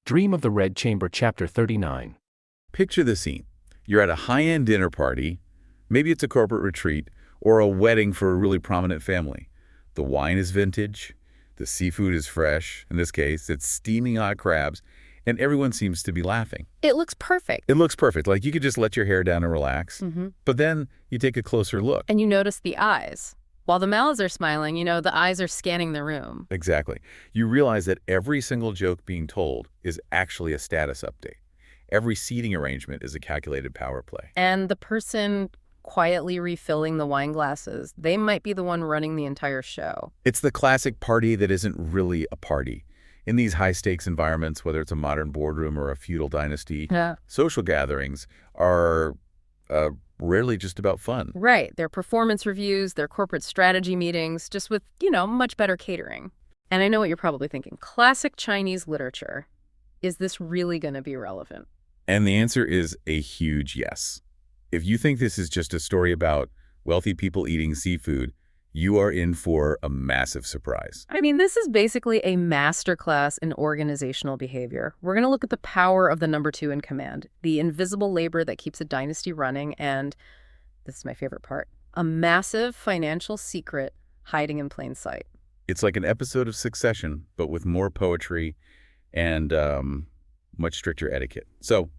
Dream of the Red Chamber, Chapter 39. Picture the scene. You're at a high-end dinner party, maybe it's a corporate retreat, or a wedding for a really prominent family. The wine is vintage, the seafood is fresh, in this case, it's steaming hot crabs, and everyone seems to be laughing. It looks perfect. It looks perfect, like you could just let your hair down and relax. But then you take a closer look. And you notice the eyes. While the mouths are smiling, the eyes are scanning the room. Exactly. You realize that every single joke being told is actually a status update. Every seating arrangement is a calculated power play. And the person quietly refilling the wine glasses, they might be the one running the entire show. It's the classic party that isn't really a party. In these high-stakes environments, whether it's a modern boardroom or a feudal dynasty, social gatherings are rarely just about fun. Right. They're performance reviews, they're corporate strategy meetings, just with, much better catering. And I know what you're probably thinking. Classic Chinese literature. Is this really going to be relevant? And the answer is a huge yes. If you think this is just a story about wealthy people eating seafood, you are in for a massive surprise. This is basically a masterclass in organizational behavior. We're going to look at the power of the number two in command, the invisible labor that keeps a dynasty running, and, this is my favorite part, a massive financial secret hiding in plain sight. It's like an episode of Succession, but with more poetry and much stricter etiquette. So,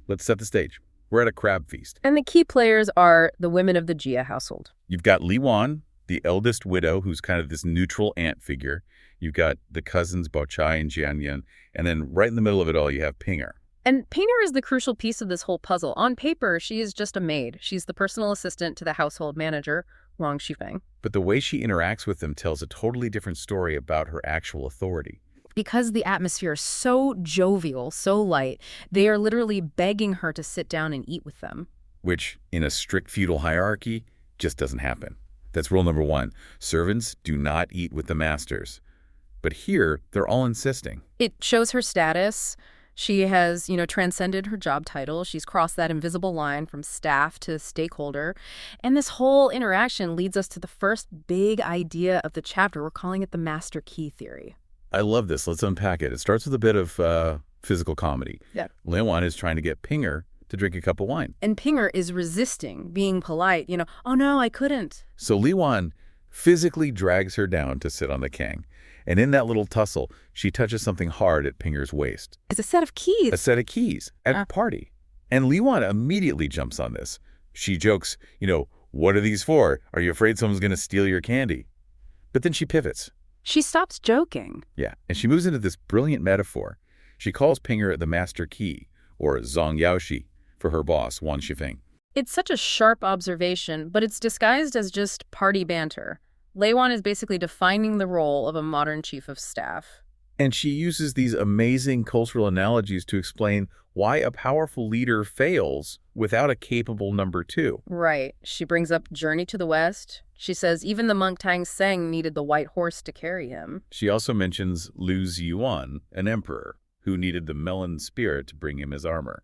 let's set the stage. We're at a crab feast. And the key players are the women of the Jia household. You've got Li Wan, the eldest widow, who's kind of this neutral aunt figure. You've got the cousins Bao Chai and Jianyan, and then right in the middle of it all, you have Pinger. And Pinger is the crucial piece of this whole puzzle. On paper, she is just a maid. She's the personal assistant to the household manager, Wang Shifeng. But the way she interacts with them tells a totally different story about her actual authority. Because the atmosphere is so jovial, so light, they are literally begging her to sit down and eat with them. Which, in a strict feudal hierarchy, just doesn't happen. That's rule number one. Servants do not eat with the masters. But here, they're all insisting. It shows her status. She has, transcended her job title. She's crossed that invisible line from staff to stakeholder. And this whole interaction leads us to the first big idea of the chapter. We're calling it the master key theory. I love this. Let's unpack it. It starts with a bit of physical comedy. Yeah. Li Wan is trying to get Pinger to drink a cup of wine. And Pinger is resisting, being polite, oh no, I couldn't. So Li Wan physically drags her down to sit on the kang. And in that little tussle, she touches something hard at Pinger's waist. It's a set of keys. A set of keys at a party. And Li Wan immediately jumps on this. She jokes, what are these for? Are you afraid someone's going to steal your candy? But then she pivots. She stops joking. Yeah, and she moves into this brilliant metaphor. She calls Pinger the master key, or Zhang Yaoshi, for her boss, Wang Shifeng. It's such a sharp observation, but it's disguised as just party banter. Li Wan is basically defining the role of a modern chief of staff. And she uses these amazing cultural analogies to explain why a powerful leader fails without a capable number two. Right. She brings up Journey to the West. She says even the monk Tang Seng needed the white horse to carry him. She also mentions Lu Ziyuan, an emperor, who needed the melon spirit to bring him his armor.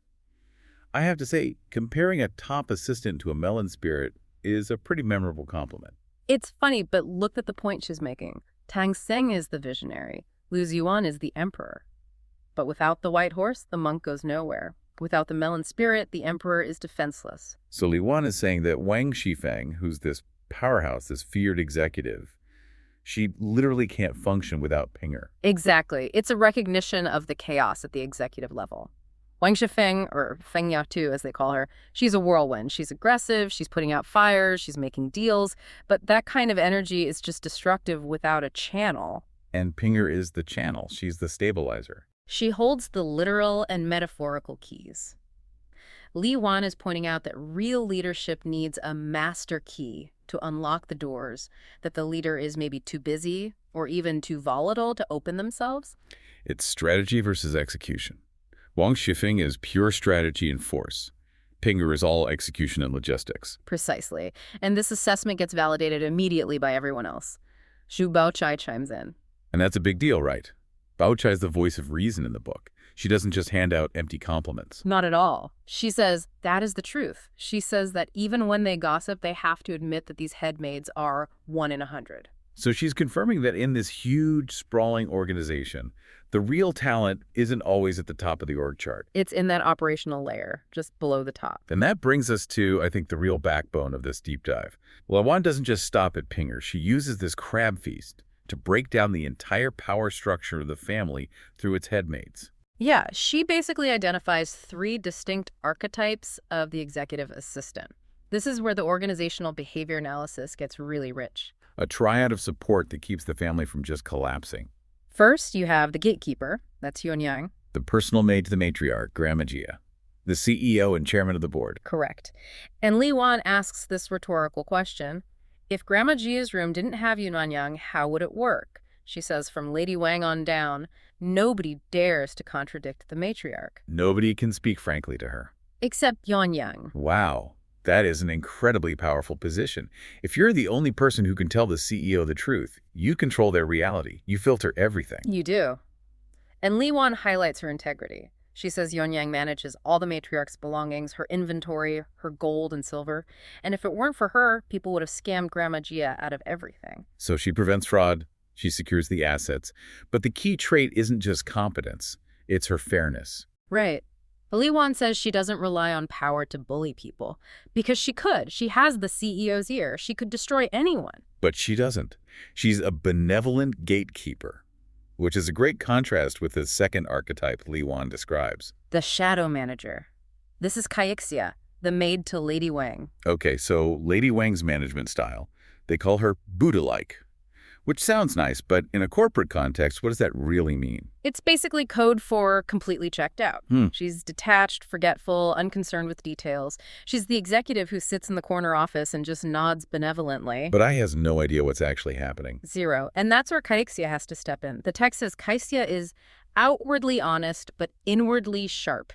I have to say, comparing a top assistant to a melon spirit is a pretty memorable compliment. It's funny, but look at the point she's making. Tang Seng is the visionary. Lu Ziyuan is the emperor. But without the white horse, the monk goes nowhere. Without the melon spirit, the emperor is defenseless. So Li Wan is saying that Wang Shifeng, who's this powerhouse, this feared executive, she literally can't function without Pinger. Exactly. It's a recognition of the chaos at the executive level. Wang Shifeng, or Feng Yao Tu as they call her, she's a whirlwind. She's aggressive, she's putting out fires, she's making deals, but that kind of energy is just destructive without a channel. And Pinger is the channel. She's the stabilizer. She holds the literal and metaphorical keys. Li Wan is pointing out that real leadership needs a master key to unlock the doors, that the leader is maybe too busy or even too volatile to open themselves. It's strategy versus execution. Wang Shifeng is pure strategy and force. Pinger is all execution and logistics. Precisely. And this assessment gets validated immediately by everyone else. Zhu Baochai chimes in. And that's a big deal, right? Bao Chai is the voice of reason in the book. She doesn't just hand out empty compliments. Not at all. She says that is the truth. She says that even when they gossip, they have to admit that these headmaids are 1 in 100. So she's confirming that in this huge, sprawling organization, the real talent isn't always at the top of the org chart. It's in that operational layer, just below the top. And that brings us to, I think, the real backbone of this deep dive. Lawan doesn't just stop at Pinger. She uses this crab feast to break down the entire power structure of the family through its headmates. Yeah, she basically identifies 3 distinct archetypes of the executive assistant. This is where the organizational behavior analysis gets really rich. A triad of support that keeps the family from just collapsing. First, you have the gatekeeper, that's Yuanyang. The personal maid to the matriarch, Grandma Gia. The CEO and chairman of the board. Correct. And Li Wan asks this rhetorical question: if Grandma Gia's room didn't have Yuanyang, how would it work? She says from Lady Wang on down, nobody dares to contradict the matriarch. Nobody can speak frankly to her. Except Yuanyang. Wow. That is an incredibly powerful position. If you're the only person who can tell the CEO the truth, you control their reality. You filter everything. You do. And Li Wan highlights her integrity. She says Yuanyang manages all the matriarch's belongings, her inventory, her gold and silver. And if it weren't for her, people would have scammed Grandma Gia out of everything. So she prevents fraud, she secures the assets. But the key trait isn't just competence, it's her fairness. Right. But Li Wan says she doesn't rely on power to bully people. Because she could. She has the CEO's ear. She could destroy anyone. But she doesn't. She's a benevolent gatekeeper, which is a great contrast with the second archetype Li Wan describes. The shadow manager. This is Caixia, the maid to Lady Wang. Okay, so Lady Wang's management style, they call her Buddha-like, which sounds nice, but in a corporate context, what does that really mean? It's basically code for completely checked out. She's detached, forgetful, unconcerned with details. She's the executive who sits in the corner office and just nods benevolently. But I has no idea what's actually happening. Zero. And that's where Caixia has to step in. The text says Caixia is outwardly honest, but inwardly sharp.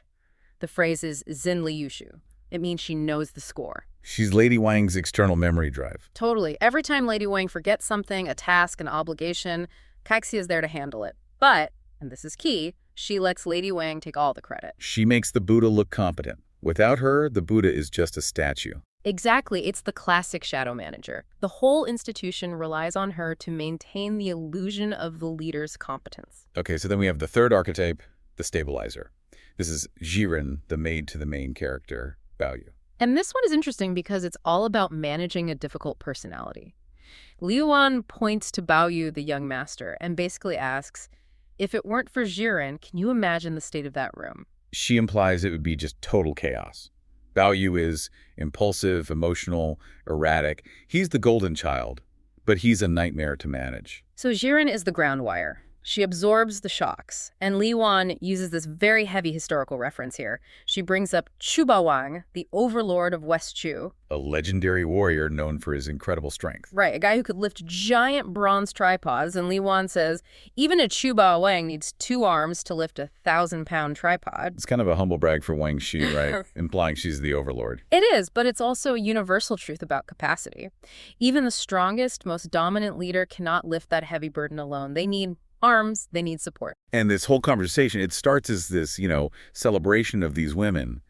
The phrase is Zinli Yushu. It means she knows the score. She's Lady Wang's external memory drive. Totally. Every time Lady Wang forgets something, a task, an obligation, Caixia is there to handle it. But, and this is key, she lets Lady Wang take all the credit. She makes the Buddha look competent. Without her, the Buddha is just a statue. Exactly. It's the classic shadow manager. The whole institution relies on her to maintain the illusion of the leader's competence. Okay, so then we have the third archetype, the stabilizer. This is Jiren, the maid to the main character, Bao Yu. And this one is interesting because it's all about managing a difficult personality. Liu Wan points to Bao Yu, the young master, and basically asks, if it weren't for Jiren, can you imagine the state of that room? She implies it would be just total chaos. Bao Yu is impulsive, emotional, erratic. He's the golden child, but he's a nightmare to manage. So Jiren is the ground wire. She absorbs the shocks, and Li Wan uses this very heavy historical reference here. She brings up Chu Bawang, the overlord of West Chu. A legendary warrior known for his incredible strength. Right, a guy who could lift giant bronze tripods, and Li Wan says, even a Chu Bawang needs 2 arms to lift a 1,000-pound tripod. It's kind of a humble brag for Wang Shi, right? Implying she's the overlord. It is, but it's also a universal truth about capacity. Even the strongest, most dominant leader cannot lift that heavy burden alone. They need arms, they need support. And this whole conversation, it starts as this, celebration of these women,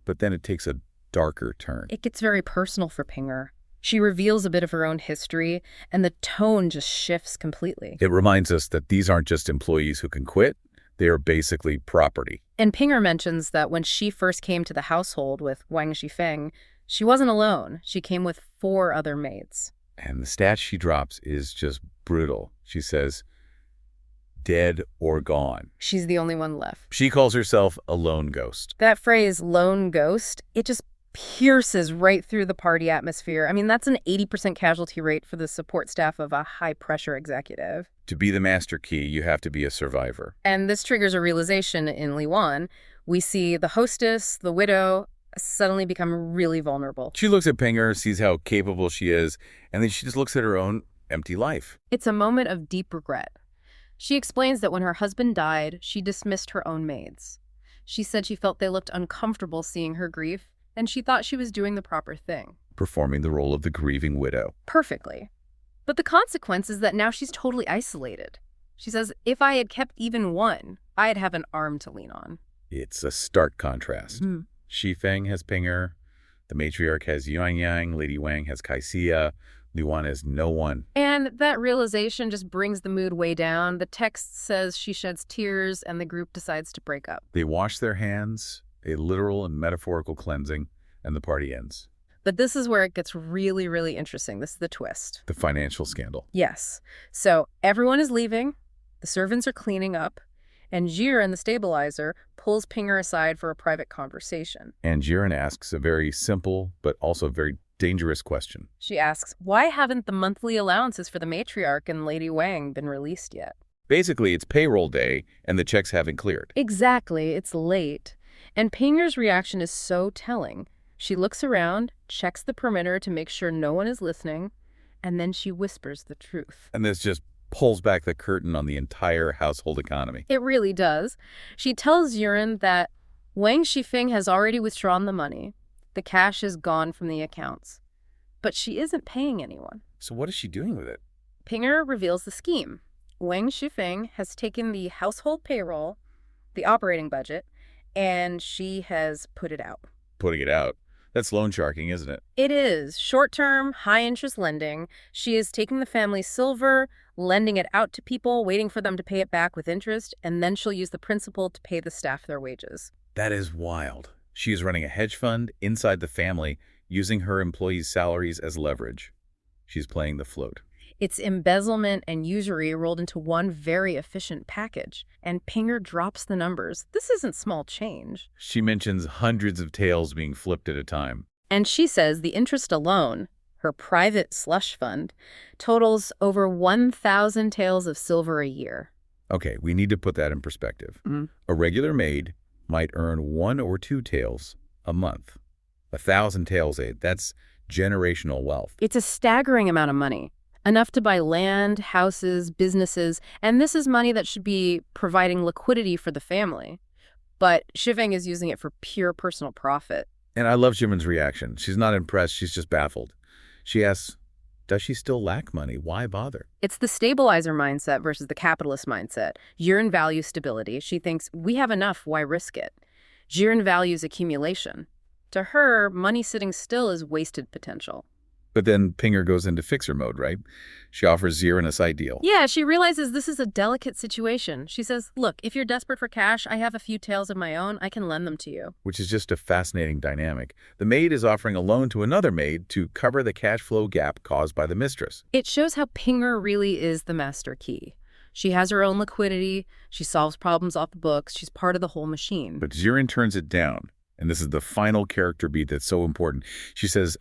but then it takes a darker turn. It gets very personal for Pinger. She reveals a bit of her own history, and the tone just shifts completely. It reminds us that these aren't just employees who can quit, they are basically property. And Pinger mentions that when she first came to the household with Wang Shifeng, she wasn't alone. She came with 4 other maids. And the stat she drops is just brutal. She says, dead or gone. She's the only one left. She calls herself a lone ghost. That phrase, lone ghost, it just pierces right through the party atmosphere. I mean, that's an 80% casualty rate for the support staff of a high-pressure executive. To be the master key, you have to be a survivor. And this triggers a realization in Li Wan. We see the hostess, the widow, suddenly become really vulnerable. She looks at Pinger, sees how capable she is, and then she just looks at her own empty life. It's a moment of deep regret. She explains that when her husband died, she dismissed her own maids. She said she felt they looked uncomfortable seeing her grief, and she thought she was doing the proper thing. Performing the role of the grieving widow. Perfectly. But the consequence is that now she's totally isolated. She says, if I had kept even one, I'd have an arm to lean on. It's a stark contrast. Shifeng has Pinger, the matriarch has Yuanyang, Lady Wang has Caixia, Luan has no one. And that realization just brings the mood way down. The text says she sheds tears and the group decides to break up. They wash their hands, a literal and metaphorical cleansing, and the party ends. But this is where it gets really, really interesting. This is the twist. The financial scandal. Yes. So everyone is leaving, the servants are cleaning up, and Jiren, the stabilizer, pulls Pinger aside for a private conversation. And Jiren asks a very simple but also very dangerous question. She asks, why haven't the monthly allowances for the matriarch and Lady Wang been released yet? Basically, it's payroll day and the checks haven't cleared. Exactly, it's late. And Pinger's reaction is so telling. She looks around, checks the perimeter to make sure no one is listening, and then she whispers the truth. And this just pulls back the curtain on the entire household economy. It really does. She tells Yuren that Wang Shifeng has already withdrawn the money. The cash is gone from the accounts. But she isn't paying anyone. So what is she doing with it? Pinger reveals the scheme. Wang Shifeng has taken the household payroll, the operating budget, and she has put it out. Putting it out. That's loan sharking, isn't it? It is. Short-term, high-interest lending. She is taking the family's silver, lending it out to people, waiting for them to pay it back with interest, and then she'll use the principal to pay the staff their wages. That is wild. She is running a hedge fund inside the family, using her employees' salaries as leverage. She's playing the float. It's embezzlement and usury rolled into one very efficient package, and Pinger drops the numbers. This isn't small change. She mentions hundreds of taels being flipped at a time. And she says the interest alone, her private slush fund, totals over 1,000 taels of silver a year. Okay, we need to put that in perspective. A regular maid might earn 1 or 2 taels a month. 1,000 taels, that's generational wealth. It's a staggering amount of money. Enough to buy land, houses, businesses, and this is money that should be providing liquidity for the family. But Shifeng is using it for pure personal profit. And I love Jimin's reaction. She's not impressed, she's just baffled. She asks, does she still lack money? Why bother? It's the stabilizer mindset versus the capitalist mindset. Jiren values stability. She thinks, we have enough, why risk it? Jiren values accumulation. To her, money sitting still is wasted potential. But then Pinger goes into fixer mode, right? She offers Jiren a side deal. Yeah, she realizes this is a delicate situation. She says, look, if you're desperate for cash, I have a few taels of my own. I can lend them to you. Which is just a fascinating dynamic. The maid is offering a loan to another maid to cover the cash flow gap caused by the mistress. It shows how Pinger really is the master key. She has her own liquidity. She solves problems off the books. She's part of the whole machine. But Jiren turns it down. And this is the final character beat that's so important. She says,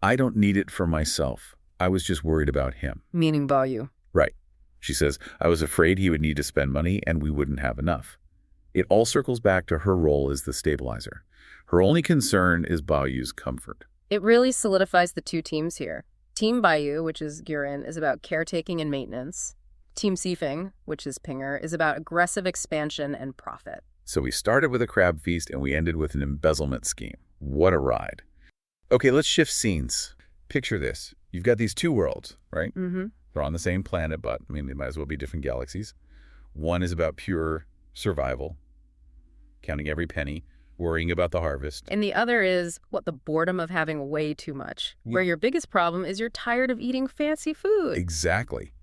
I don't need it for myself. I was just worried about him. Meaning Baoyu. Right. She says, I was afraid he would need to spend money and we wouldn't have enough. It all circles back to her role as the stabilizer. Her only concern is Baoyu's comfort. It really solidifies the two teams here. Team Baoyu, which is Jiren, is about caretaking and maintenance. Team Sifeng, which is Pinger, is about aggressive expansion and profit. So we started with a crab feast and we ended with an embezzlement scheme. What a ride. Okay, let's shift scenes. Picture this. You've got these two worlds, right? They're on the same planet, but I mean, they might as well be different galaxies. One is about pure survival, counting every penny, worrying about the harvest. And the other is, the boredom of having way too much, where your biggest problem is you're tired of eating fancy food. Exactly.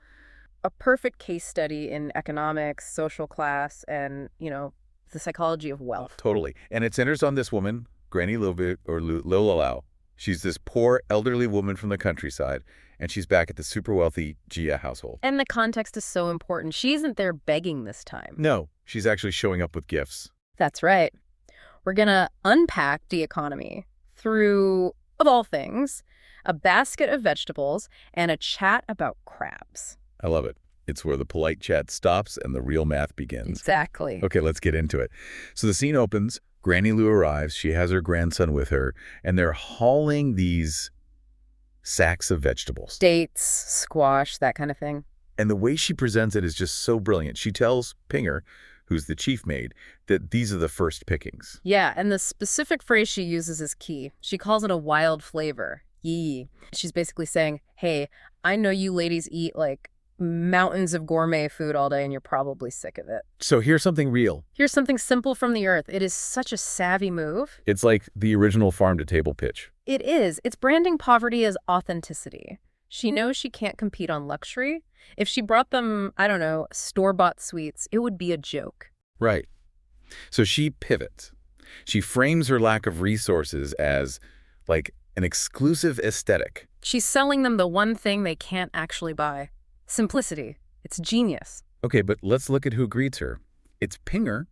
A perfect case study in economics, social class, and, the psychology of wealth. Totally. And it centers on this woman, Granny Laolao. She's this poor, elderly woman from the countryside, and she's back at the super wealthy Jia household. And the context is so important. She isn't there begging this time. No, she's actually showing up with gifts. That's right. We're going to unpack the economy through, of all things, a basket of vegetables and a chat about crabs. I love it. It's where the polite chat stops and the real math begins. Exactly. Okay, let's get into it. So the scene opens. Granny Lu arrives. She has her grandson with her, and they're hauling these sacks of vegetables. Dates, squash, that kind of thing. And the way she presents it is just so brilliant. She tells Pinger, who's the chief maid, that these are the first pickings. Yeah, and the specific phrase she uses is key. She calls it a wild flavor. Yee. She's basically saying, hey, I know you ladies eat mountains of gourmet food all day and you're probably sick of it. So here's something real. Here's something simple from the earth. It is such a savvy move. It's like the original farm-to-table pitch. It is. It's branding poverty as authenticity. She knows she can't compete on luxury. If she brought them, I don't know, store-bought sweets, it would be a joke. Right. So she pivots. She frames her lack of resources as, like, an exclusive aesthetic. She's selling them the one thing they can't actually buy. Simplicity. It's genius. Okay, but let's look at who greets her. It's Pinger.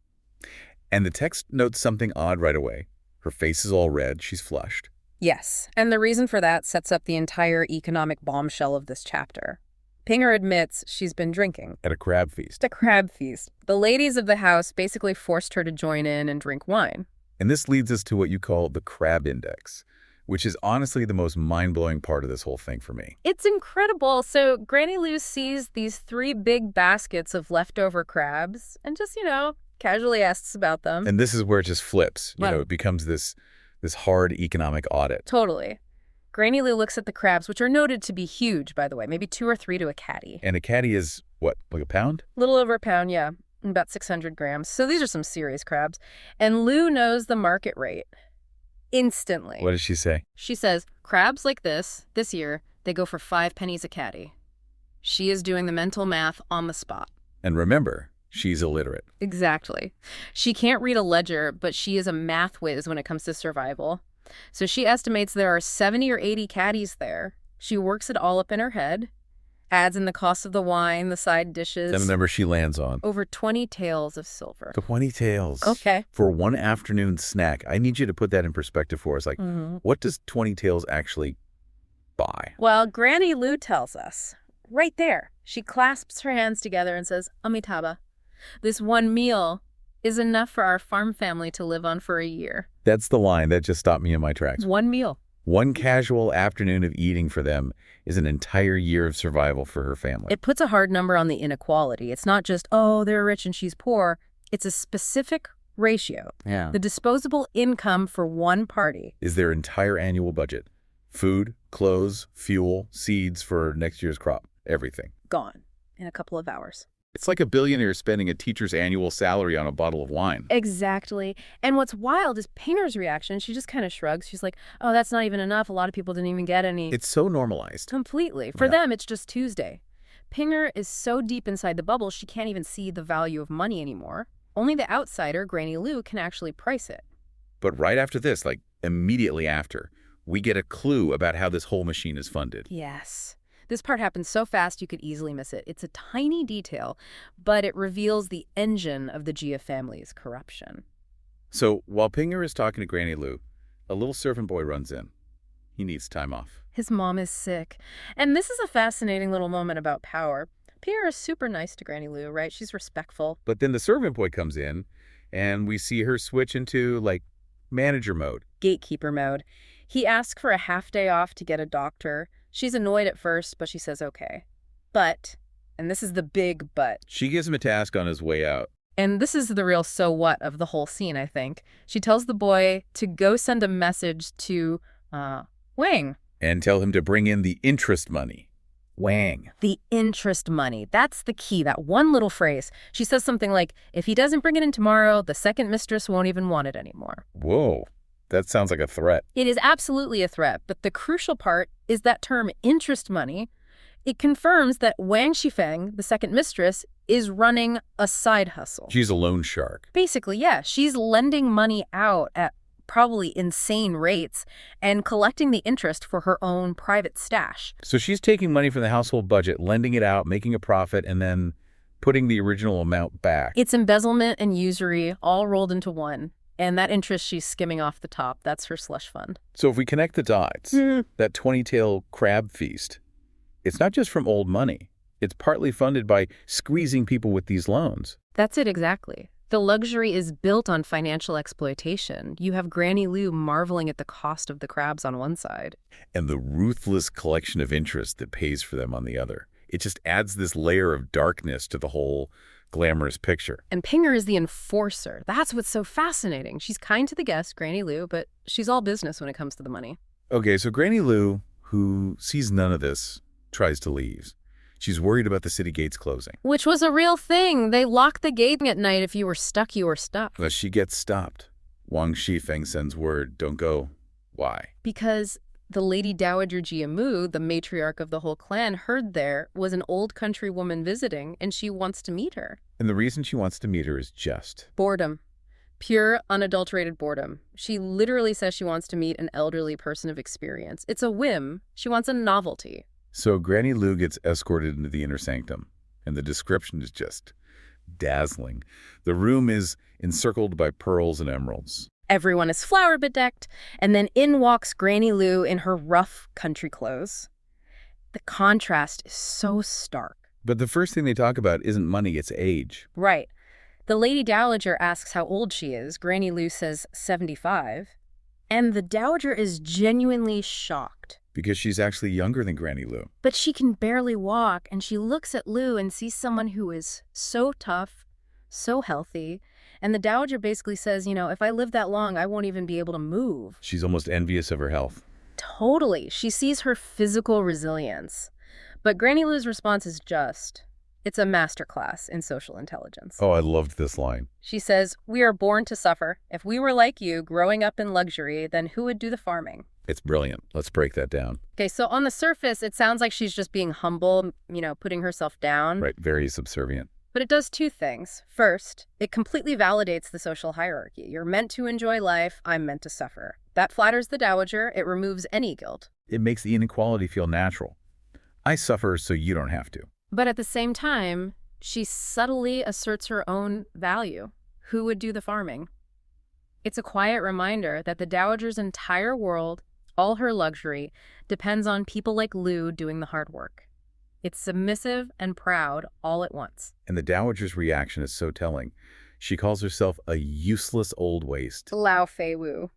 And the text notes something odd right away. Her face is all red. She's flushed. Yes, and the reason for that sets up the entire economic bombshell of this chapter. Pinger admits she's been drinking. At a crab feast. A crab feast. The ladies of the house basically forced her to join in and drink wine. And this leads us to what you call the crab index, which is honestly the most mind-blowing part of this whole thing for me. It's incredible. So Granny Lou sees these 3 big baskets of leftover crabs and just, casually asks about them. And this is where it just flips. Right. It becomes this hard economic audit. Totally. Granny Lou looks at the crabs, which are noted to be huge, by the way, maybe 2 or 3 to a caddy. And a caddy is, what, like a pound? Little over a pound, yeah. About 600 grams. So these are some serious crabs. And Lou knows the market rate. Instantly. What does she say? She says, crabs like this year, they go for 5 pennies a caddy. She is doing the mental math on the spot. And remember, she's illiterate. Exactly. She can't read a ledger, but she is a math whiz when it comes to survival. So she estimates there are 70 or 80 caddies there. She works it all up in her head, adds in the cost of the wine, the side dishes. And the number she lands on. Over 20 taels of silver. 20 taels. Okay. For one afternoon snack. I need you to put that in perspective for us. Like, what does 20 taels actually buy? Well, Granny Lou tells us. Right there. She clasps her hands together and says, Amitabha, this one meal is enough for our farm family to live on for a year. That's the line that just stopped me in my tracks. One meal. One casual afternoon of eating for them is an entire year of survival for her family. It puts a hard number on the inequality. It's not just, oh, they're rich and she's poor. It's a specific ratio. Yeah. The disposable income for one party is their entire annual budget. Food, clothes, fuel, seeds for next year's crop. Everything. Gone in a couple of hours. It's like a billionaire spending a teacher's annual salary on a bottle of wine. Exactly. And what's wild is Pinger's reaction. She just kind of shrugs. She's like, oh, that's not even enough. A lot of people didn't even get any. It's so normalized. Completely. For them, it's just Tuesday. Pinger is so deep inside the bubble, she can't even see the value of money anymore. Only the outsider, Granny Lou, can actually price it. But right after this, like immediately after, we get a clue about how this whole machine is funded. Yes. This part happens so fast you could easily miss it. It's a tiny detail, but it reveals the engine of the Gia family's corruption. So while Pinger is talking to Granny Lou, a little servant boy runs in. He needs time off. His mom is sick. And this is a fascinating little moment about power. Pinger is super nice to Granny Lou, right? She's respectful. But then the servant boy comes in, and we see her switch into, like, manager mode. Gatekeeper mode. He asks for a half day off to get a doctor. She's annoyed at first, but she says okay. But, and this is the big but. She gives him a task on his way out. And this is the real so what of the whole scene, I think. She tells the boy to go send a message to Wang. And tell him to bring in the interest money. Wang. The interest money. That's the key, that one little phrase. She says something like, if he doesn't bring it in tomorrow, the second mistress won't even want it anymore. Whoa. That sounds like a threat. It is absolutely a threat, but the crucial part is that term interest money. It confirms that Wang Shifeng, the second mistress, is running a side hustle. She's a loan shark. Basically, yeah. She's lending money out at probably insane rates and collecting the interest for her own private stash. So she's taking money from the household budget, lending it out, making a profit, and then putting the original amount back. It's embezzlement and usury all rolled into one. And that interest she's skimming off the top, that's her slush fund. So if we connect the dots, that 20-tail crab feast, it's not just from old money. It's partly funded by squeezing people with these loans. That's it exactly. The luxury is built on financial exploitation. You have Granny Lou marveling at the cost of the crabs on one side. And the ruthless collection of interest that pays for them on the other. It just adds this layer of darkness to the whole glamorous picture. And Pinger is the enforcer. That's what's so fascinating. She's kind to the guest, Granny Lou, but she's all business when it comes to the money. Okay, so Granny Lou, who sees none of this, tries to leave. She's worried about the city gates closing. Which was a real thing. They locked the gate at night. If you were stuck, you were stuck. But she gets stopped. Wang Shifeng sends word, don't go. Why? Because The Lady Dowager Jiamu, the matriarch of the whole clan, heard there was an old country woman visiting, and she wants to meet her. And the reason she wants to meet her is just Boredom. Pure, unadulterated boredom. She literally says she wants to meet an elderly person of experience. It's a whim. She wants a novelty. So Granny Lou gets escorted into the inner sanctum, and the description is just dazzling. The room is encircled by pearls and emeralds. Everyone is flower bedecked, and then in walks Granny Lou in her rough country clothes. The contrast is so stark. But the first thing they talk about isn't money, it's age. Right. The Lady Dowager asks how old she is. Granny Lou says 75. And the Dowager is genuinely shocked. Because she's actually younger than Granny Lou. But she can barely walk, and she looks at Lou and sees someone who is so tough, so healthy. And the Dowager basically says, if I live that long, I won't even be able to move. She's almost envious of her health. Totally. She sees her physical resilience. But Granny Lou's response is just, it's a masterclass in social intelligence. Oh, I loved this line. She says, we are born to suffer. If we were like you, growing up in luxury, then who would do the farming? It's brilliant. Let's break that down. Okay, so on the surface, it sounds like she's just being humble, putting herself down. Right, very subservient. But it does two things. First, it completely validates the social hierarchy. You're meant to enjoy life. I'm meant to suffer. That flatters the Dowager. It removes any guilt. It makes the inequality feel natural. I suffer so you don't have to. But at the same time, she subtly asserts her own value. Who would do the farming? It's a quiet reminder that the Dowager's entire world, all her luxury, depends on people like Lou doing the hard work. It's submissive and proud all at once. And the Dowager's reaction is so telling. She calls herself a useless old waste. Lao Fei Wu.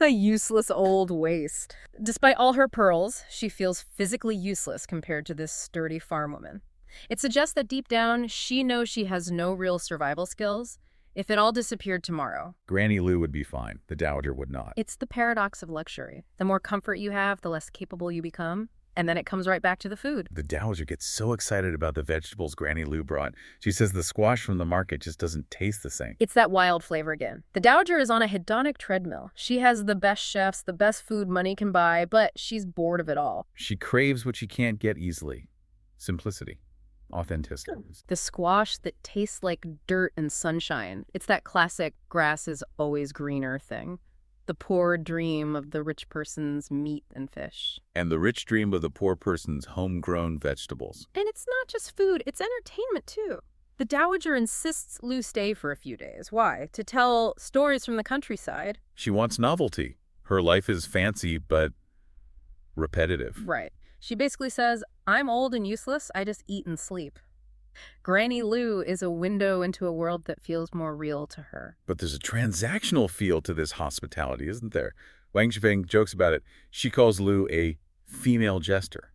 A useless old waste. Despite all her pearls, she feels physically useless compared to this sturdy farm woman. It suggests that deep down, she knows she has no real survival skills. If it all disappeared tomorrow, Granny Lou would be fine. The Dowager would not. It's the paradox of luxury. The more comfort you have, the less capable you become. And then it comes right back to the food. The Dowager gets so excited about the vegetables Granny Lou brought. She says the squash from the market just doesn't taste the same. It's that wild flavor again. The Dowager is on a hedonic treadmill. She has the best chefs, the best food money can buy, but she's bored of it all. She craves what she can't get easily. Simplicity. Authenticity. The squash that tastes like dirt and sunshine. It's that classic grass is always greener thing. The poor dream of the rich person's meat and fish. And the rich dream of the poor person's homegrown vegetables. And it's not just food, it's entertainment too. The Dowager insists Lou stay for a few days. Why? To tell stories from the countryside. She wants novelty. Her life is fancy, but repetitive. Right. She basically says, I'm old and useless, I just eat and sleep. Granny Lou is a window into a world that feels more real to her. But there's a transactional feel to this hospitality, isn't there? Wang Zhifeng jokes about it. She calls Lou a female jester.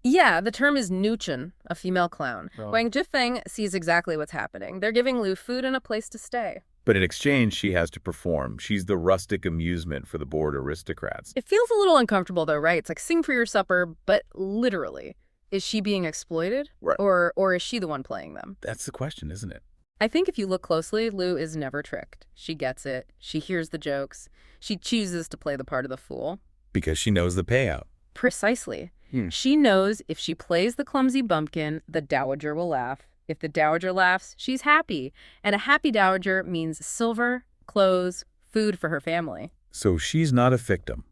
Yeah, the term is Nuchen, a female clown. Oh. Wang Zhifeng sees exactly what's happening. They're giving Lou food and a place to stay. But in exchange, she has to perform. She's the rustic amusement for the bored aristocrats. It feels a little uncomfortable though, right? It's like sing for your supper, but literally. Is she being exploited? Right. Or is she the one playing them? That's the question, isn't it? I think if you look closely, Lou is never tricked. She gets it. She hears the jokes. She chooses to play the part of the fool. Because she knows the payout. Precisely. She knows if she plays the clumsy bumpkin, the Dowager will laugh. If the Dowager laughs, she's happy. And a happy Dowager means silver, clothes, food for her family. So she's not a victim.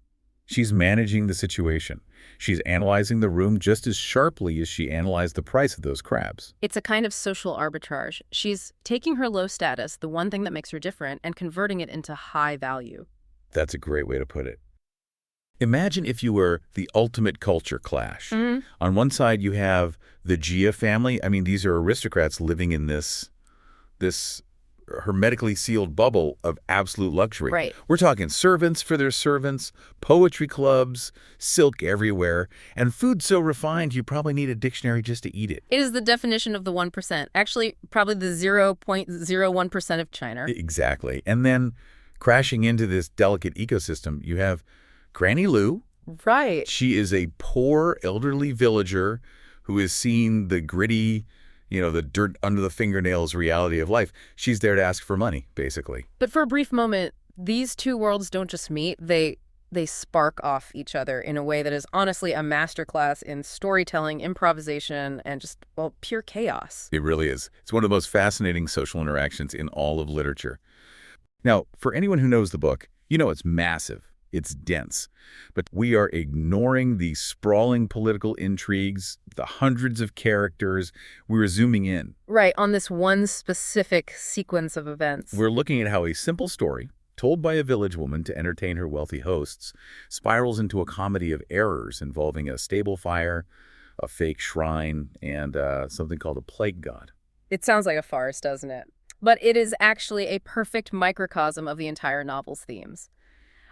She's managing the situation. She's analyzing the room just as sharply as she analyzed the price of those crabs. It's a kind of social arbitrage. She's taking her low status, the one thing that makes her different, and converting it into high value. That's a great way to put it. Imagine if you were the ultimate culture clash. Mm-hmm. On one side, you have the Jia family. I mean, these are aristocrats living in this hermetically sealed bubble of absolute luxury. Right. We're talking servants for their servants, poetry clubs, silk everywhere, and food so refined you probably need a dictionary just to eat it. It is the definition of the 1%. Actually, probably the 0.01% of China. Exactly. And then crashing into this delicate ecosystem, you have Granny Lou. Right. She is a poor elderly villager who has seen the gritty, the dirt under the fingernails reality of life. She's there to ask for money, basically. But for a brief moment, these two worlds don't just meet, they They spark off each other in a way that is honestly a masterclass in storytelling, improvisation, and just, well, pure chaos. It really is. It's one of the most fascinating social interactions in all of literature. Now, for anyone who knows the book, you know it's massive. It's dense. But we are ignoring the sprawling political intrigues, the hundreds of characters. We're zooming in. Right, on this one specific sequence of events. We're looking at how a simple story, told by a village woman to entertain her wealthy hosts, spirals into a comedy of errors involving a stable fire, a fake shrine, and something called a plague god. It sounds like a farce, doesn't it? But it is actually a perfect microcosm of the entire novel's themes.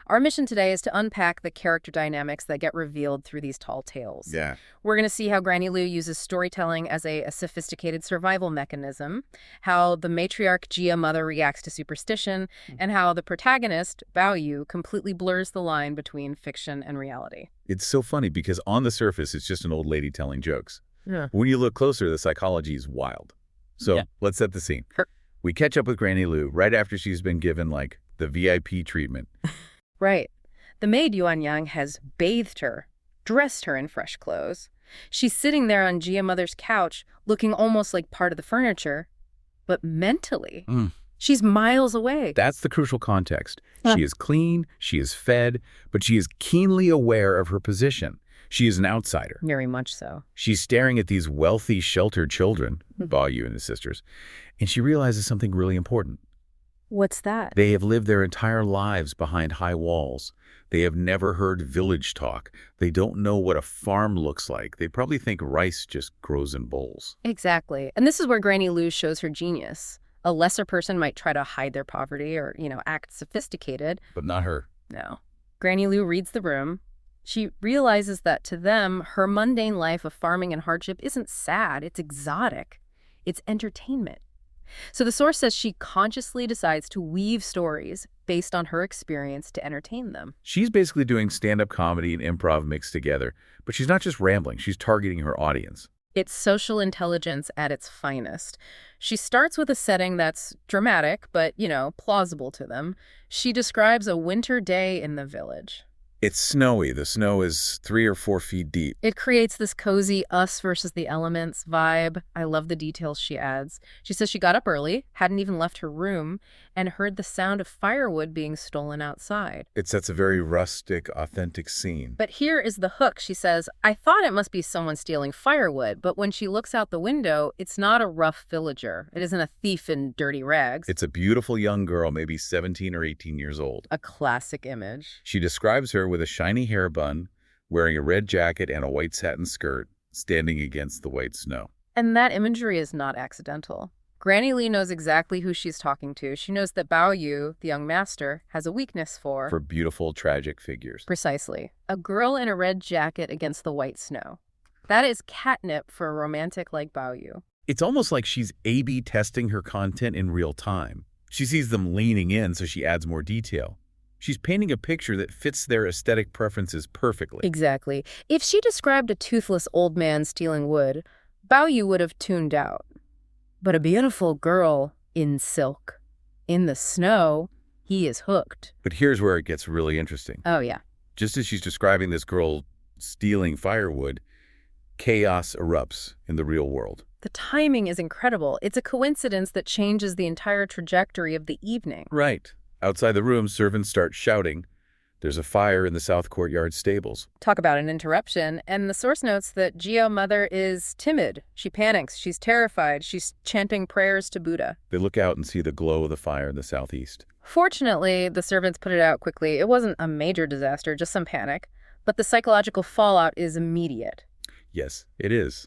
Our mission today is to unpack the character dynamics that get revealed through these tall tales. Yeah. We're going to see how Granny Lou uses storytelling as a sophisticated survival mechanism, how the matriarch Gia mother reacts to superstition, and how the protagonist, Bao Yu, completely blurs the line between fiction and reality. It's so funny because on the surface, it's just an old lady telling jokes. Yeah. When you look closer, the psychology is wild. So let's set the scene. Sure. We catch up with Granny Lou right after she's been given, like, the VIP treatment. Right. The maid Yuan Yang has bathed her, dressed her in fresh clothes. She's sitting there on Gia Mother's couch, looking almost like part of the furniture. But mentally, she's miles away. That's the crucial context. She is clean, she is fed, but she is keenly aware of her position. She is an outsider. Very much so. She's staring at these wealthy, sheltered children, Bao Yu and his sisters, and she realizes something really important. What's that? They have lived their entire lives behind high walls. They have never heard village talk. They don't know what a farm looks like. They probably think rice just grows in bowls. Exactly. And this is where Granny Lou shows her genius. A lesser person might try to hide their poverty or, act sophisticated. But not her. No. Granny Lou reads the room. She realizes that to them, her mundane life of farming and hardship isn't sad. It's exotic. It's entertainment. So the source says she consciously decides to weave stories based on her experience to entertain them. She's basically doing stand-up comedy and improv mixed together, but she's not just rambling, she's targeting her audience. It's social intelligence at its finest. She starts with a setting that's dramatic, but, plausible to them. She describes a winter day in the village. It's snowy. The snow is 3 or 4 feet deep. It creates this cozy us versus the elements vibe. I love the details she adds. She says she got up early, hadn't even left her room, and heard the sound of firewood being stolen outside. It sets a very rustic, authentic scene. But here is the hook. She says, I thought it must be someone stealing firewood, but when she looks out the window, it's not a rough villager. It isn't a thief in dirty rags. It's a beautiful young girl, maybe 17 or 18 years old. A classic image. She describes her with a shiny hair bun, wearing a red jacket and a white satin skirt, standing against the white snow. And that imagery is not accidental. Granny Lee knows exactly who she's talking to. She knows that Bao Yu, the young master, has a weakness for beautiful, tragic figures. Precisely. A girl in a red jacket against the white snow. That is catnip for a romantic like Bao Yu. It's almost like she's A/B testing her content in real time. She sees them leaning in, so she adds more detail. She's painting a picture that fits their aesthetic preferences perfectly. Exactly. If she described a toothless old man stealing wood, Bao Yu would have tuned out. But a beautiful girl in silk, in the snow, he is hooked. But here's where it gets really interesting. Oh, yeah. Just as she's describing this girl stealing firewood, chaos erupts in the real world. The timing is incredible. It's a coincidence that changes the entire trajectory of the evening. Right. Outside the room, servants start shouting. There's a fire in the south courtyard stables. Talk about an interruption. And the source notes that Gio mother is timid. She panics. She's terrified. She's chanting prayers to Buddha. They look out and see the glow of the fire in the southeast. Fortunately, the servants put it out quickly. It wasn't a major disaster, just some panic. But the psychological fallout is immediate. Yes, it is.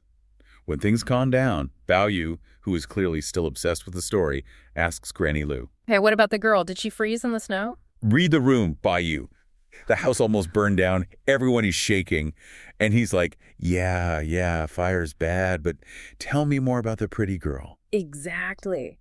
When things calm down, Bao Yu, who is clearly still obsessed with the story, asks Granny Lou. Hey, what about the girl? Did she freeze in the snow? Read the room, Bao Yu. The house almost burned down. Everyone is shaking. And he's like, yeah, fire's bad, but tell me more about the pretty girl. Exactly.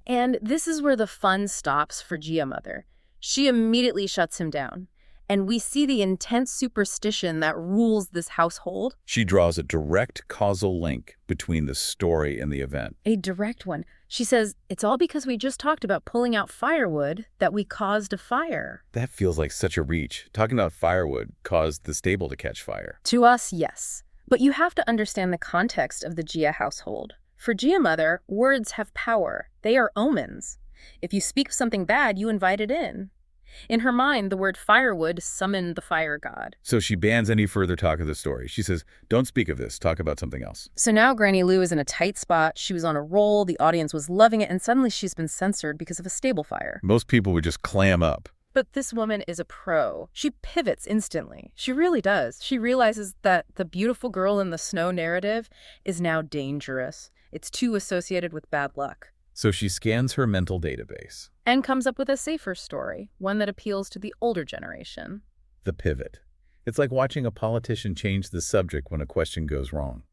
And this is where the fun stops for Gia mother. She immediately shuts him down. And we see the intense superstition that rules this household. She draws a direct causal link between the story and the event. A direct one. She says, it's all because we just talked about pulling out firewood that we caused a fire. That feels like such a reach. Talking about firewood caused the stable to catch fire. To us, yes. But you have to understand the context of the Jia household. For Jia Mother, words have power. They are omens. If you speak something bad, you invite it in. In her mind, the word firewood summoned the fire god. So she bans any further talk of the story. She says, don't speak of this, talk about something else. So now Granny Lou is in a tight spot. She was on a roll, the audience was loving it, and suddenly she's been censored because of a stable fire. Most people would just clam up. But this woman is a pro. She pivots instantly. She really does. She realizes that the beautiful girl in the snow narrative is now dangerous. It's too associated with bad luck. So she scans her mental database. And comes up with a safer story, one that appeals to the older generation. The pivot. It's like watching a politician change the subject when a question goes wrong.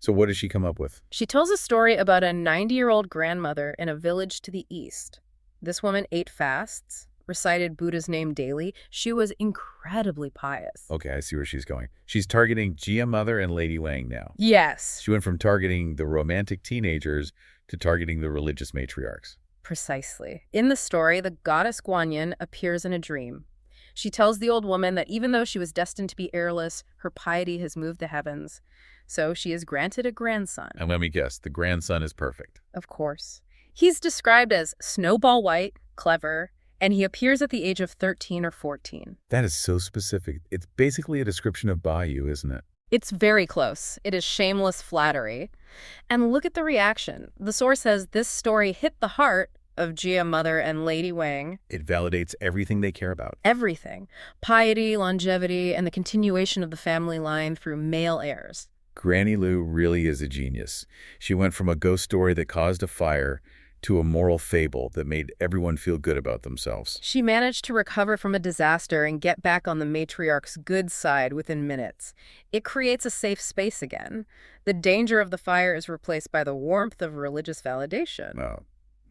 So what does she come up with? She tells a story about a 90-year-old grandmother in a village to the east. This woman ate fasts, recited Buddha's name daily. She was incredibly pious. Okay, I see where she's going. She's targeting Jia Mother and Lady Wang now. Yes. She went from targeting the romantic teenagers to targeting the religious matriarchs. Precisely. In the story, the goddess Guanyin appears in a dream. She tells the old woman that even though she was destined to be heirless, her piety has moved the heavens. So she is granted a grandson. And let me guess, the grandson is perfect. Of course. He's described as snowball white, clever, and he appears at the age of 13 or 14. That is so specific. It's basically a description of Bayou, isn't it? It's very close. It is shameless flattery. And look at the reaction. The source says this story hit the heart of Jia Mother and Lady Wang. It validates everything they care about. Everything. Piety, longevity, and the continuation of the family line through male heirs. Granny Lou really is a genius. She went from a ghost story that caused a fire to a moral fable that made everyone feel good about themselves. She managed to recover from a disaster and get back on the matriarch's good side within minutes. It creates a safe space again. The danger of the fire is replaced by the warmth of religious validation. Well,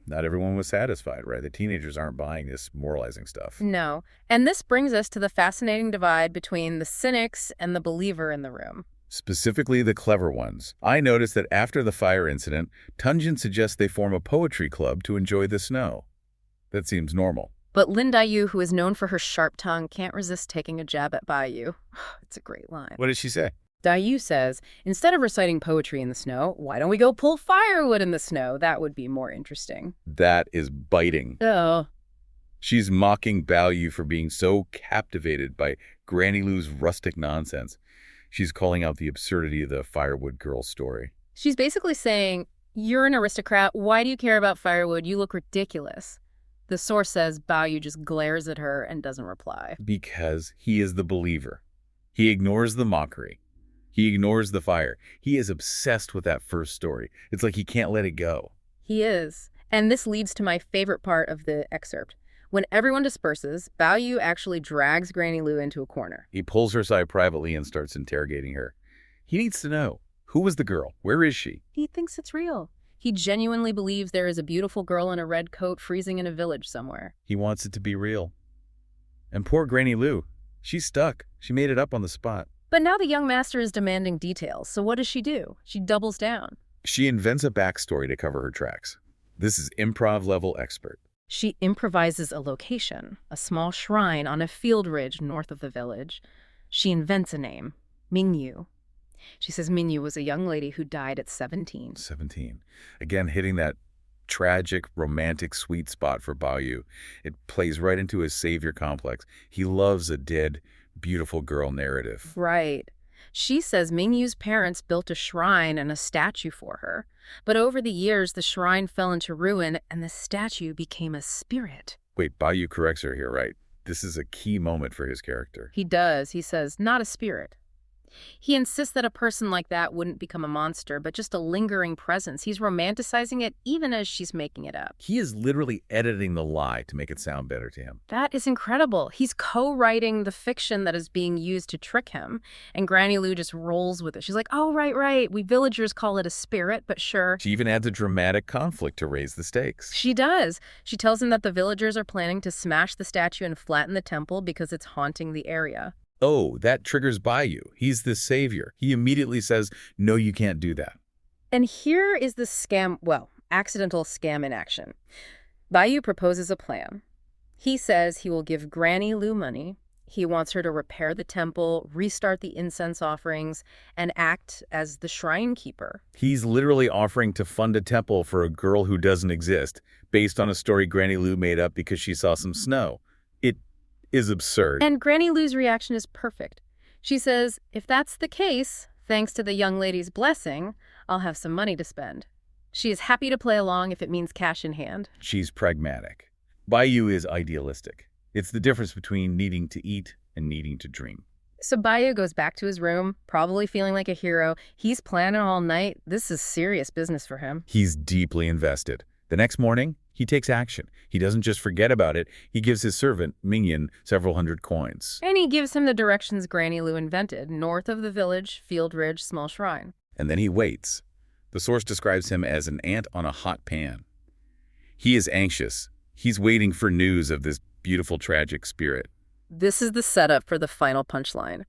not everyone was satisfied, right? The teenagers aren't buying this moralizing stuff. No. And this brings us to the fascinating divide between the cynics and the believer in the room. Specifically the clever ones. I noticed that after the fire incident, Tunjin suggests they form a poetry club to enjoy the snow. That seems normal. But Lin Daiyu, who is known for her sharp tongue, can't resist taking a jab at Baiyu. It's a great line. What did she say? Daiyu says, instead of reciting poetry in the snow, why don't we go pull firewood in the snow? That would be more interesting. That is biting. Oh. She's mocking Baoyu for being so captivated by Granny Lou's rustic nonsense. She's calling out the absurdity of the firewood girl story. She's basically saying, you're an aristocrat. Why do you care about firewood? You look ridiculous. The source says Baoyu just glares at her and doesn't reply. Because he is the believer. He ignores the mockery. He ignores the fire. He is obsessed with that first story. It's like he can't let it go. He is. And this leads to my favorite part of the excerpt. When everyone disperses, Baoyu actually drags Granny Lou into a corner. He pulls her aside privately and starts interrogating her. He needs to know, who was the girl? Where is she? He thinks it's real. He genuinely believes there is a beautiful girl in a red coat freezing in a village somewhere. He wants it to be real. And poor Granny Lou, she's stuck. She made it up on the spot. But now the young master is demanding details, so what does she do? She doubles down. She invents a backstory to cover her tracks. This is improv-level expert. She improvises a location, a small shrine on a field ridge north of the village. She invents a name, Mingyu. She says Mingyu was a young lady who died at 17. 17. Again, hitting that tragic, romantic, sweet spot for Baoyu. It plays right into his savior complex. He loves a dead, beautiful girl narrative. Right. She says Mingyu's parents built a shrine and a statue for her. But over the years, the shrine fell into ruin and the statue became a spirit. Wait, Baoyu corrects her here, right? This is a key moment for his character. He does. He says, not a spirit. He insists that a person like that wouldn't become a monster, but just a lingering presence. He's romanticizing it even as she's making it up. He is literally editing the lie to make it sound better to him. That is incredible. He's co-writing the fiction that is being used to trick him, and Granny Lou just rolls with it. She's like, oh, right. We villagers call it a spirit, but sure. She even adds a dramatic conflict to raise the stakes. She does. She tells him that the villagers are planning to smash the statue and flatten the temple because it's haunting the area. Oh, that triggers Bayou. He's the savior. He immediately says, no, you can't do that. And here is the scam, well, accidental scam in action. Bayou proposes a plan. He says he will give Granny Lou money. He wants her to repair the temple, restart the incense offerings, and act as the shrine keeper. He's literally offering to fund a temple for a girl who doesn't exist, based on a story Granny Lou made up because she saw some snow. It is absurd. And Granny Lou's reaction is perfect. She says, if that's the case, thanks to the young lady's blessing, I'll have some money to spend. She is happy to play along if it means cash in hand. She's pragmatic. Bayou is idealistic. It's the difference between needing to eat and needing to dream. So Bayou goes back to his room, probably feeling like a hero. He's planning all night. This is serious business for him. He's deeply invested. The next morning, he takes action. He doesn't just forget about it. He gives his servant, Mingyan, several hundred coins. And he gives him the directions Granny Lou invented, north of the village, Field Ridge, small shrine. And then he waits. The source describes him as an ant on a hot pan. He is anxious. He's waiting for news of this beautiful, tragic spirit. This is the setup for the final punchline.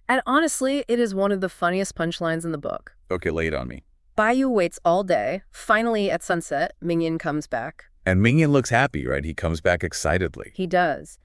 And honestly, it is one of the funniest punchlines in the book. Okay, lay it on me. Bayou waits all day. Finally, at sunset, Mingyan comes back. And Mingyan looks happy, right? He comes back excitedly. He does.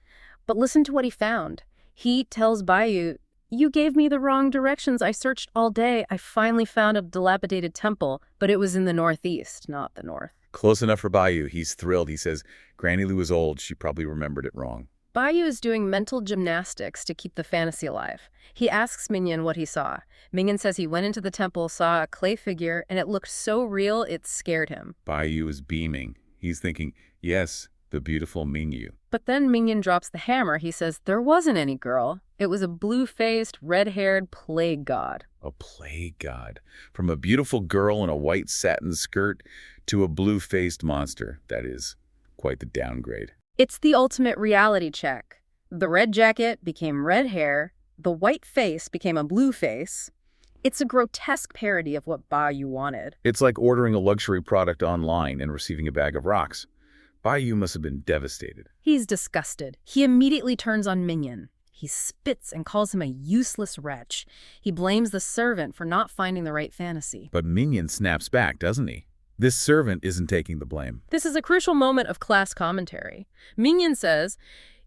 But listen to what he found. He tells Bayou, you gave me the wrong directions. I searched all day. I finally found a dilapidated temple, but it was in the northeast, not the north. Close enough for Bayou. He's thrilled. He says, Granny Lou is old. She probably remembered it wrong. Bayou is doing mental gymnastics to keep the fantasy alive. He asks Mingyan what he saw. Mingyan says he went into the temple, saw a clay figure, and it looked so real it scared him. Bayou is beaming. He's thinking, yes, the beautiful Mingyu. But then Mingyan drops the hammer. He says there wasn't any girl. It was a blue-faced, red-haired plague god. A plague god. From a beautiful girl in a white satin skirt to a blue-faced monster. That is quite the downgrade. It's the ultimate reality check. The red jacket became red hair. The white face became a blue face. It's a grotesque parody of what Bayou wanted. It's like ordering a luxury product online and receiving a bag of rocks. Bayou must have been devastated. He's disgusted. He immediately turns on Mingyan. He spits and calls him a useless wretch. He blames the servant for not finding the right fantasy. But Mingyan snaps back, doesn't he? This servant isn't taking the blame. This is a crucial moment of class commentary. Mingyan says,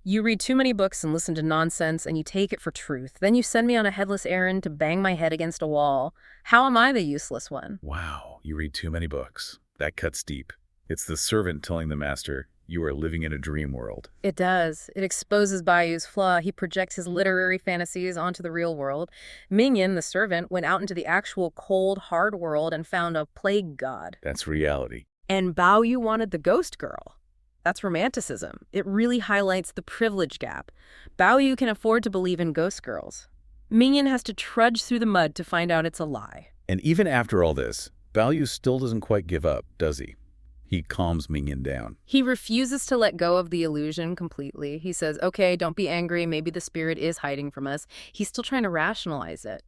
you read too many books and listen to nonsense and you take it for truth. Then you send me on a headless errand to bang my head against a wall. How am I the useless one? Wow, you read too many books. That cuts deep. It's the servant telling the master, you are living in a dream world. It does. It exposes Bayou's flaw. He projects his literary fantasies onto the real world. Mingyan, the servant, went out into the actual cold, hard world and found a plague god. That's reality. And Bayou wanted the ghost girl. That's romanticism. It really highlights the privilege gap. Bayou can afford to believe in ghost girls. Mingyan has to trudge through the mud to find out it's a lie. And even after all this, Bayou still doesn't quite give up, does he? He calms Mingyan down. He refuses to let go of the illusion completely. He says, okay, don't be angry. Maybe the spirit is hiding from us. He's still trying to rationalize it.